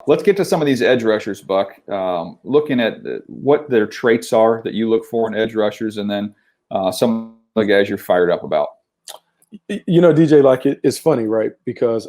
Let's get to some of these edge rushers, Buck. Looking at what their traits are that you look for in edge rushers, and then some of the guys you're fired up about. You know, DJ, like it's funny, right? Because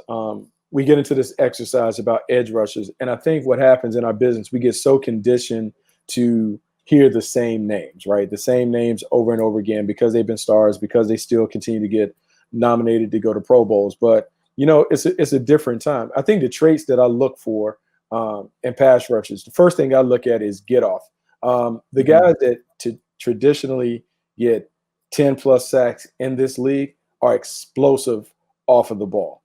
we get into this exercise about edge rushers, and I think what happens in our business, we get so conditioned to hear the same names, right? The same names over and over again because they've been stars, because they still continue to get nominated to go to Pro Bowls. But you know, it's a different time. I think the traits that I look for in pass rushers, the first thing I look at is get off. The guys that traditionally get 10 plus sacks in this league are explosive off of the ball.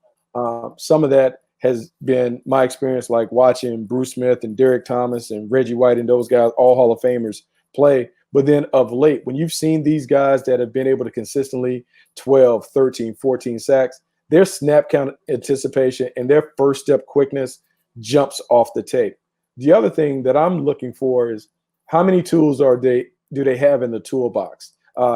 Some of that has been my experience, like watching Bruce Smith and Derek Thomas and Reggie White and those guys, all Hall of Famers, play. But then of late, when you've seen these guys that have been able to consistently 12, 13, 14 sacks, their snap count anticipation and their first step quickness jumps off the tape. The other thing that I'm looking for is how many tools do they have in the toolbox?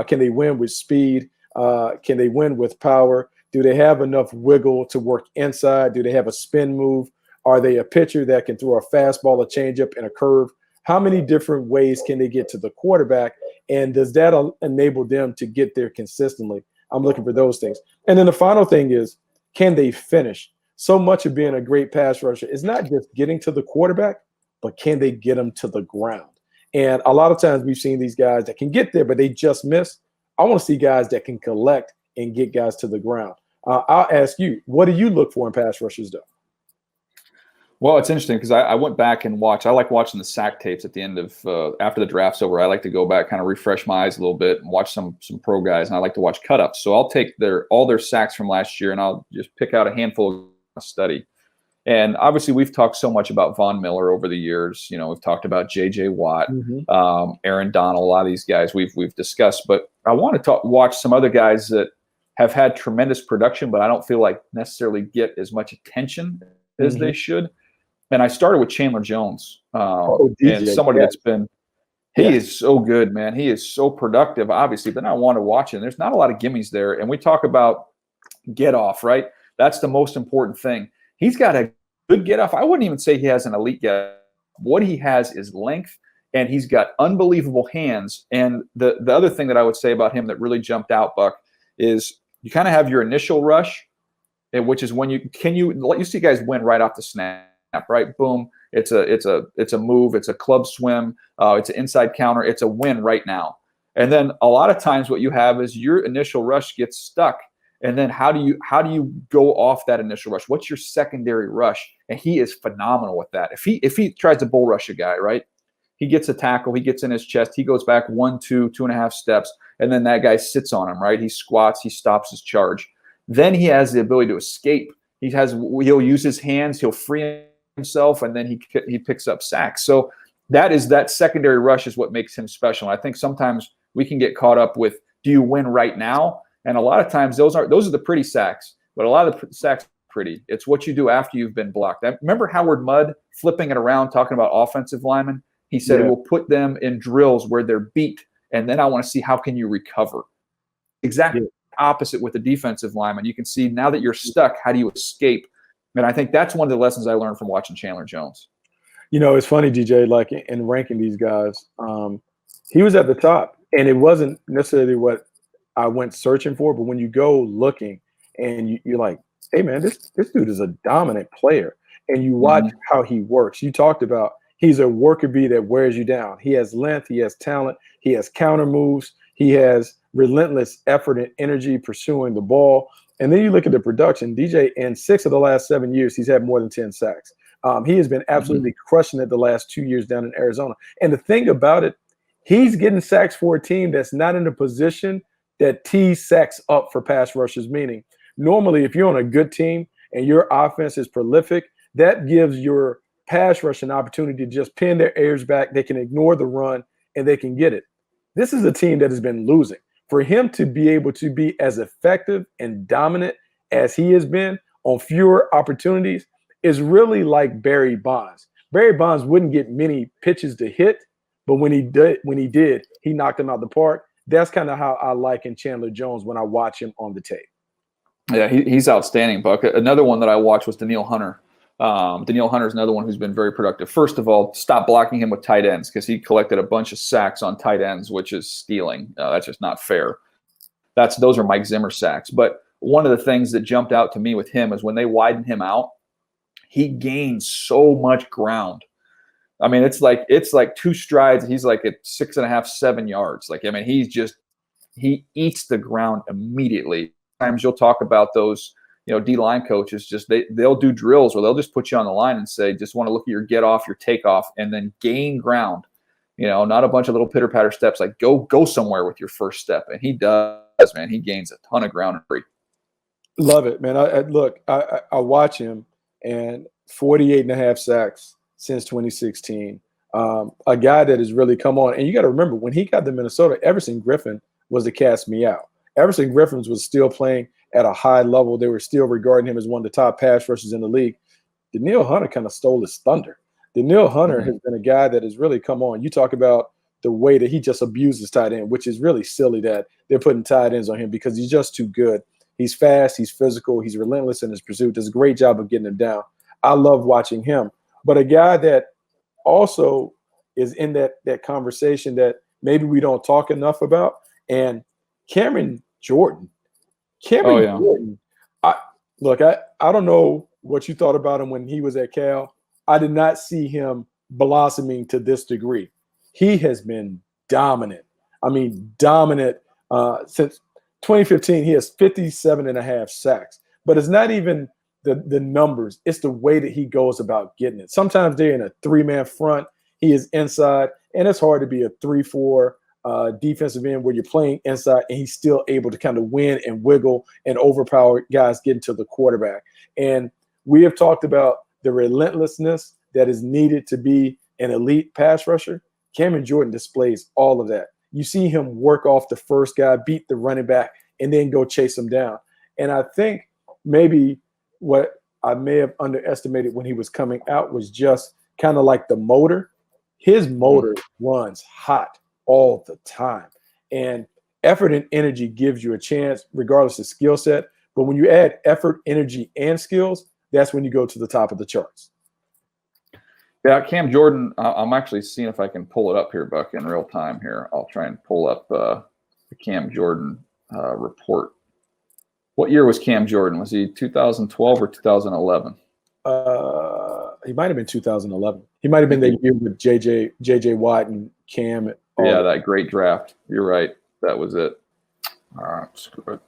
Can they win with speed? Can they win with power? Do they have enough wiggle to work inside? Do they have a spin move? Are they a pitcher that can throw a fastball, a changeup, and a curve? How many different ways can they get to the quarterback? And does that enable them to get there consistently? I'm looking for those things. And then the final thing is, can they finish? So much of being a great pass rusher is not just getting to the quarterback, but can they get them to the ground? And a lot of times we've seen these guys that can get there, but they just miss. I want to see guys that can collect and get guys to the ground. I'll ask you, what do you look for in pass rushers, though? Well, it's interesting because I went back and watched. I like watching the sack tapes at the end of after the draft's over. I like to go back, kind of refresh my eyes a little bit, and watch some pro guys, and I like to watch cut-ups. So I'll take all their sacks from last year, and I'll just pick out a handful of study. And obviously, we've talked so much about Von Miller over the years. You know, we've talked about J.J. Watt, Aaron Donald, a lot of these guys we've discussed. But I want to watch some other guys that have had tremendous production, but I don't feel like necessarily get as much attention as they should. And I started with Chandler Jones, and somebody that's been – he is so good, man. He is so productive, obviously, but I want to watch him. There's not a lot of gimmies there. And we talk about get off, right? That's the most important thing. He's got a good get off. I wouldn't even say he has an elite get off. What he has is length, and he's got unbelievable hands. And the other thing that I would say about him that really jumped out, Buck, is you kind of have your initial rush, which is when you see guys win right off the snap. Right, boom! It's a move. It's a club swim. It's an inside counter. It's a win right now. And then a lot of times, what you have is your initial rush gets stuck. And then how do you go off that initial rush? What's your secondary rush? And he is phenomenal with that. If he tries to bull rush a guy, right? He gets a tackle. He gets in his chest. He goes back 1, 2, 2.5 steps, and then that guy sits on him. Right? He squats. He stops his charge. Then he has the ability to escape. He'll use his hands. He'll free himself, and then he picks up sacks. So that secondary rush is what makes him special. And I think sometimes we can get caught up with, do you win right now? And a lot of times those are the pretty sacks, but a lot of the sacks are pretty. It's what you do after you've been blocked. Remember Howard Mudd flipping it around, talking about offensive linemen? He said, we'll put them in drills where they're beat, and then I want to see how can you recover. Exactly opposite with the defensive lineman. You can see now that you're stuck, how do you escape? And I think that's one of the lessons I learned from watching Chandler Jones. You know, it's funny, DJ, like in ranking these guys, he was at the top. And it wasn't necessarily what I went searching for, but when you go looking and you're like, hey, man, this dude is a dominant player. And you watch how he works. You talked about he's a worker bee that wears you down. He has length. He has talent. He has counter moves. He has relentless effort and energy pursuing the ball. And then you look at the production, DJ, in 6 of the last 7 years, he's had more than 10 sacks. He has been absolutely crushing it the last 2 years down in Arizona. And the thing about it, he's getting sacks for a team that's not in a position that tees sacks up for pass rushers, meaning normally if you're on a good team and your offense is prolific, that gives your pass rush an opportunity to just pin their ears back. They can ignore the run and they can get it. This is a team that has been losing. For him to be able to be as effective and dominant as he has been on fewer opportunities is really like Barry Bonds. Barry Bonds wouldn't get many pitches to hit, but when he did, he knocked them out the park. That's kind of how I liken Chandler Jones when I watch him on the tape. Yeah, he's outstanding, Buck. Another one that I watched was Danielle Hunter. Danielle Hunter's another one who's been very productive. First of all, stop blocking him with tight ends because he collected a bunch of sacks on tight ends, which is stealing. That's just not fair. Those are Mike Zimmer sacks. But one of the things that jumped out to me with him is when they widened him out, he gained so much ground. I mean, it's like 2 strides. He's like at 6.5, 7 yards. Like, I mean, he eats the ground immediately. Sometimes you'll talk about those, D-line coaches, just they'll do drills where they'll just put you on the line and say, just want to look at your get off, your takeoff, and then gain ground. Not a bunch of little pitter patter steps. Like go somewhere with your first step, and he does, man. He gains a ton of ground. Love it, man. I watch him, and 48.5 sacks since 2016. A guy that has really come on. And you got to remember, when he got to Minnesota, Everson Griffin was the cast me out. Everson Griffin was still playing at a high level. They were still regarding him as one of the top pass rushers in the league. Danielle Hunter kind of stole his thunder. Danielle Hunter has been a guy that has really come on. You talk about the way that he just abuses tight end, which is really silly that they're putting tight ends on him because he's just too good. He's fast, he's physical, he's relentless in his pursuit. Does a great job of getting him down. I love watching him. But a guy that also is in that conversation that maybe we don't talk enough about, and Cameron Jordan. Jordan. I don't know what you thought about him when he was at Cal. I did not see him blossoming to this degree. He has been dominant. I mean, dominant since 2015. He has 57.5 sacks. But it's not even the numbers. It's the way that he goes about getting it. Sometimes they're in a 3-man front. He is inside, and it's hard to be a 3-4 defensive end where you're playing inside and he's still able to kind of win and wiggle and overpower guys getting to the quarterback. And we have talked about the relentlessness that is needed to be an elite pass rusher. Cameron Jordan displays all of that. You see him work off the first guy, beat the running back, and then go chase him down. And I think maybe what I may have underestimated when he was coming out was just kind of like the motor. His motor runs hot all the time. And effort and energy gives you a chance regardless of skill set. But when you add effort, energy, and skills, that's when you go to the top of the charts. Yeah, Cam Jordan, I'm actually seeing if I can pull it up here, Buck, in real time here. I'll try and pull up the Cam Jordan report. What year was Cam Jordan? Was he 2012 or 2011? He might have been 2011. He might have been the year with JJ Watt and Cam. Yeah, that great draft. You're right. That was it. All right, screw it.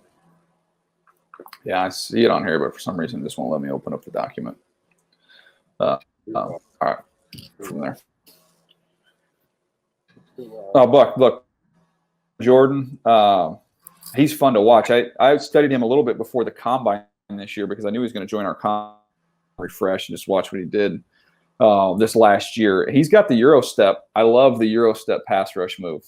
Yeah, I see it on here, but for some reason, this won't let me open up the document. All right, from there. Oh, Buck, look, Jordan, he's fun to watch. I studied him a little bit before the combine this year because I knew he was going to join our combine refresh and just watch what he did this last year. He's got the Euro step. I love the Euro step pass rush move,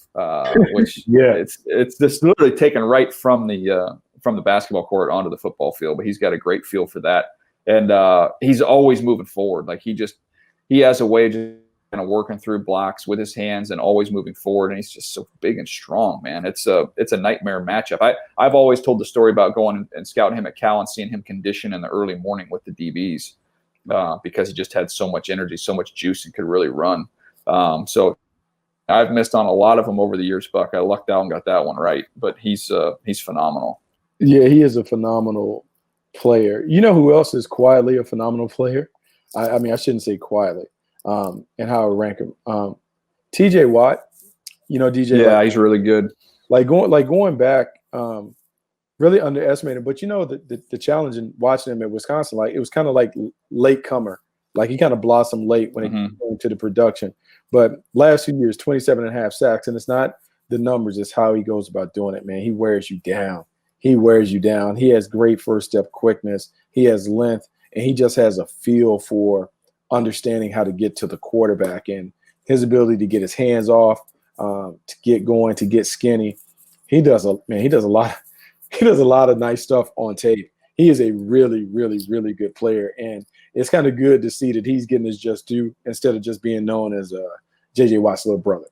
which it's just literally taken right from the basketball court onto the football field. But he's got a great feel for that, and he's always moving forward. Like he has a way of just kind of working through blocks with his hands and always moving forward. And he's just so big and strong, man. It's a nightmare matchup. I've always told the story about going and scouting him at Cal and seeing him condition in the early morning with the DBs. Because he just had so much energy, so much juice, and could really run. So I've missed on a lot of them over the years, Buck. I lucked out and got that one right, but he's phenomenal. Yeah, he is a phenomenal player. You know who else is quietly a phenomenal player? I mean, I shouldn't say quietly, and how I rank him. TJ Watt, DJ. Yeah, he's really good. Going back, really underestimated. But the challenge in watching him at Wisconsin, it was kind of like late comer. Like he kind of blossomed late when it came to the production. But last few years, 27.5 sacks, and it's not the numbers, it's how he goes about doing it, man. He wears you down. He has great first step quickness. He has length, and he just has a feel for understanding how to get to the quarterback and his ability to get his hands off, to get going, to get skinny. He does a lot. He does a lot of nice stuff on tape. He is a really, really, really good player, and it's kind of good to see that he's getting his just due instead of just being known as J.J. Watt's little brother.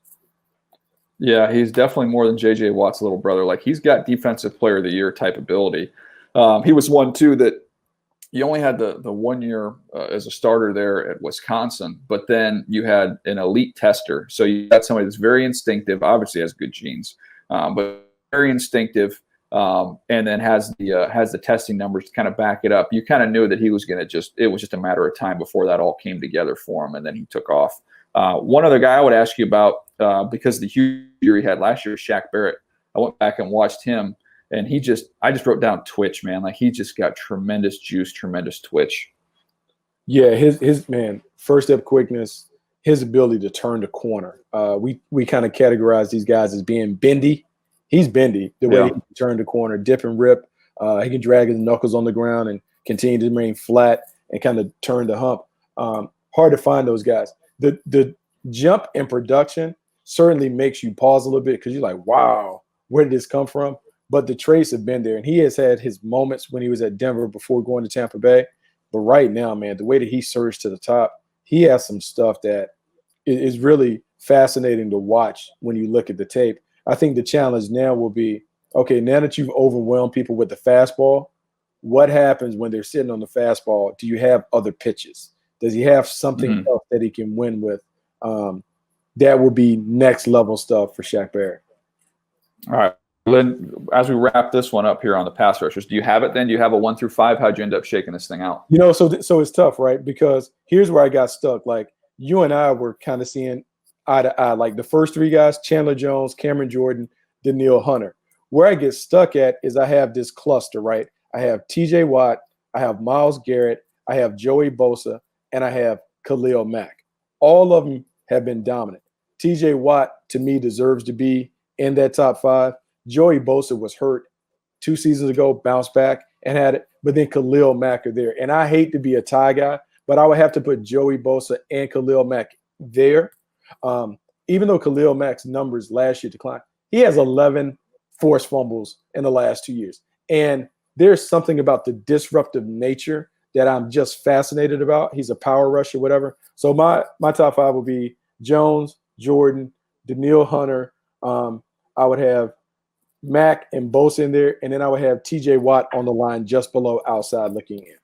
Yeah, he's definitely more than J.J. Watt's little brother. Like he's got defensive player of the year type ability. He was one too that you only had the 1 year as a starter there at Wisconsin, but then you had an elite tester. So you got somebody that's very instinctive, obviously has good genes, but very instinctive, and then has the testing numbers to kind of back it up. You kind of knew that he was going to it was just a matter of time before that all came together for him, and then he took off. One other guy I would ask you about, because of the huge year he had last year, Shaq Barrett. I went back and watched him. And I just wrote down twitch, man. Like, he just got tremendous juice, tremendous twitch. Yeah, his man, first step quickness, his ability to turn the corner. We kind of categorize these guys as being bendy. He's bendy the way he can turn the corner, dip and rip. He can drag his knuckles on the ground and continue to remain flat and kind of turn the hump. Hard to find those guys. The jump in production certainly makes you pause a little bit because you're like, wow, where did this come from? But the traits have been there, and he has had his moments when he was at Denver before going to Tampa Bay. But right now, man, the way that he surged to the top, he has some stuff that is really fascinating to watch when you look at the tape. I think the challenge now will be, okay, now that you've overwhelmed people with the fastball, what happens when they're sitting on the fastball? Do you have other pitches? Does he have something else that he can win with? That will be next level stuff for Shaq Barrett. All right. Then, as we wrap this one up here on the pass rushers, do you have it then? Do you have a 1 through 5? How'd you end up shaking this thing out? So it's tough, right? Because here's where I got stuck. Like, you and I were kind of seeing eye to eye. Like, the first three guys, Chandler Jones, Cameron Jordan, Daniil Hunter. Where I get stuck at is I have this cluster, right? I have TJ Watt, I have Myles Garrett, I have Joey Bosa, and I have Khalil Mack. All of them have been dominant. TJ Watt, to me, deserves to be in that top 5. Joey Bosa was hurt 2 seasons ago, bounced back and had it, but then Khalil Mack are there. And I hate to be a tie guy, but I would have to put Joey Bosa and Khalil Mack there. Even though Khalil Mack's numbers last year declined, he has 11 forced fumbles in the last 2 years. And there's something about the disruptive nature that I'm just fascinated about. He's a power rusher, whatever. So my top 5 will be Jones, Jordan, Daniil Hunter. I would have Mack and Bosa in there, and then I would have TJ Watt on the line just below outside looking in.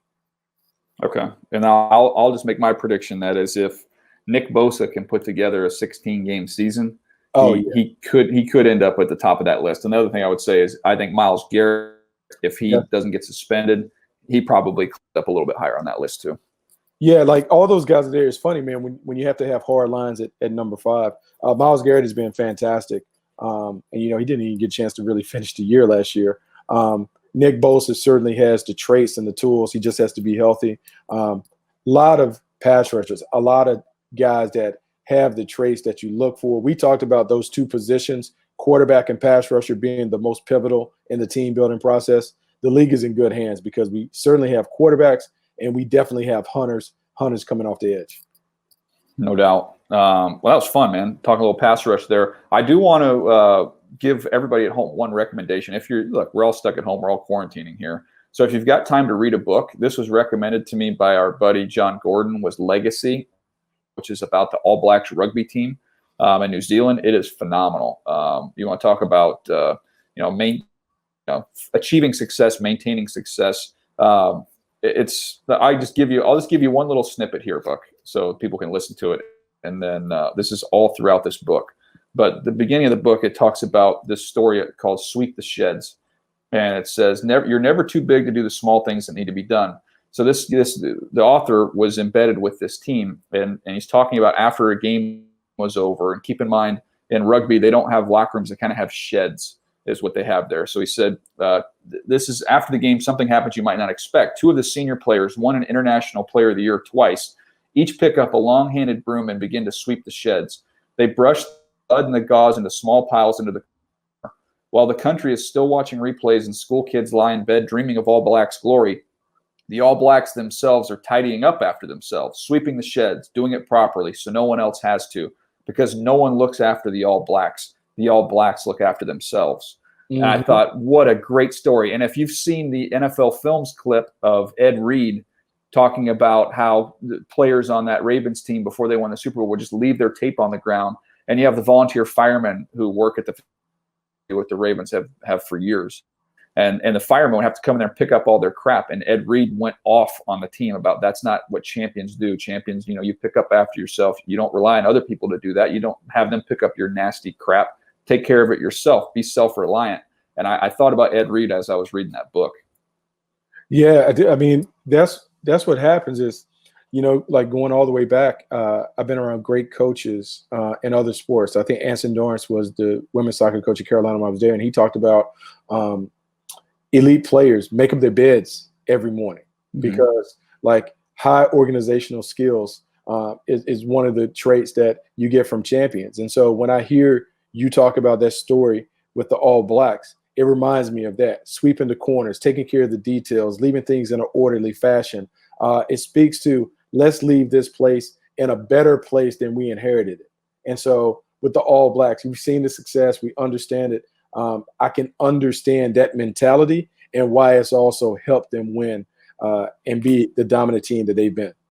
Okay. And I'll just make my prediction. That is, if Nick Bosa can put together a 16-game season, he could end up at the top of that list. Another thing I would say is I think Myles Garrett, if he doesn't get suspended, he probably climbs up a little bit higher on that list too. Yeah, like all those guys are there. It's funny, man, when you have to have hard lines at number 5. Myles Garrett has been fantastic. And, he didn't even get a chance to really finish the year last year. Nick Bosa certainly has the traits and the tools. He just has to be healthy. A lot of pass rushers, a lot of guys that have the traits that you look for. We talked about those 2 positions, quarterback and pass rusher, being the most pivotal in the team building process. The league is in good hands because we certainly have quarterbacks and we definitely have hunters coming off the edge. No doubt. Well, that was fun, man. Talking a little pass rush there. I do want to give everybody at home one recommendation. We're all stuck at home. We're all quarantining here. So if you've got time to read a book, this was recommended to me by our buddy John Gordon, was Legacy, which is about the All Blacks rugby team in New Zealand. It is phenomenal. You want to talk about achieving success, maintaining success. I'll just give you one little snippet here, Buck, so people can listen to it. And then this is all throughout this book. But the beginning of the book, it talks about this story called Sweep the Sheds. And it says, you're never too big to do the small things that need to be done. So the author was embedded with this team. And he's talking about after a game was over. And keep in mind, in rugby, they don't have locker rooms. They kind of have sheds is what they have there. So he said, this is after the game, something happens you might not expect. 2 of the senior players won an International Player of the Year twice. Each pick up a long-handed broom and begin to sweep the sheds. They brush the blood and the gauze into small piles into the corner. While the country is still watching replays and school kids lie in bed dreaming of All Blacks glory, the All Blacks themselves are tidying up after themselves, sweeping the sheds, doing it properly so no one else has to, because no one looks after the All Blacks. The All Blacks look after themselves. Mm-hmm. And I thought, what a great story. And if you've seen the NFL Films clip of Ed Reed talking about how the players on that Ravens team before they won the Super Bowl would just leave their tape on the ground, and you have the volunteer firemen who work at with the Ravens have for years. And the firemen would have to come in there and pick up all their crap. And Ed Reed went off on the team about that's not what champions do. Champions, you pick up after yourself. You don't rely on other people to do that. You don't have them pick up your nasty crap. Take care of it yourself. Be self-reliant. And I thought about Ed Reed as I was reading that book. Yeah, I mean, that's what happens is, like going all the way back, I've been around great coaches in other sports. I think Anson Dorrance was the women's soccer coach at Carolina when I was there, and he talked about elite players make up their beds every morning because like high organizational skills is one of the traits that you get from champions. And so when I hear you talk about that story with the All Blacks, it reminds me of that. Sweeping the corners, taking care of the details, leaving things in an orderly fashion. It speaks to let's leave this place in a better place than we inherited it. And so with the All Blacks, we've seen the success. We understand it. I can understand that mentality and why it's also helped them win and be the dominant team that they've been.